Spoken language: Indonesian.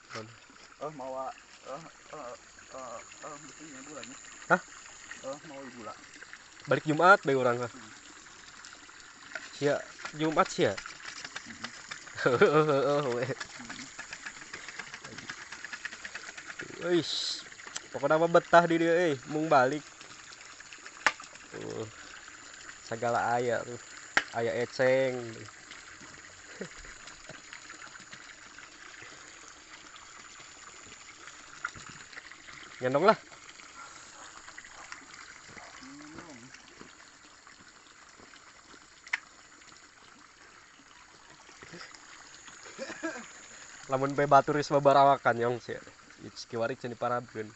Mau mesinnya bulannya. Hah? Mau bulan. Balik Jumat bae urang mah. Sia Jumat sia. Heeh. Wis. Pokoknya mah betah di dieu mung balik. Tuh. Segala aya tuh. Aya eceng. Gendong lah. Lamun pe batur geus babarawakan yong sia. Kiwari cenah diparabkeun.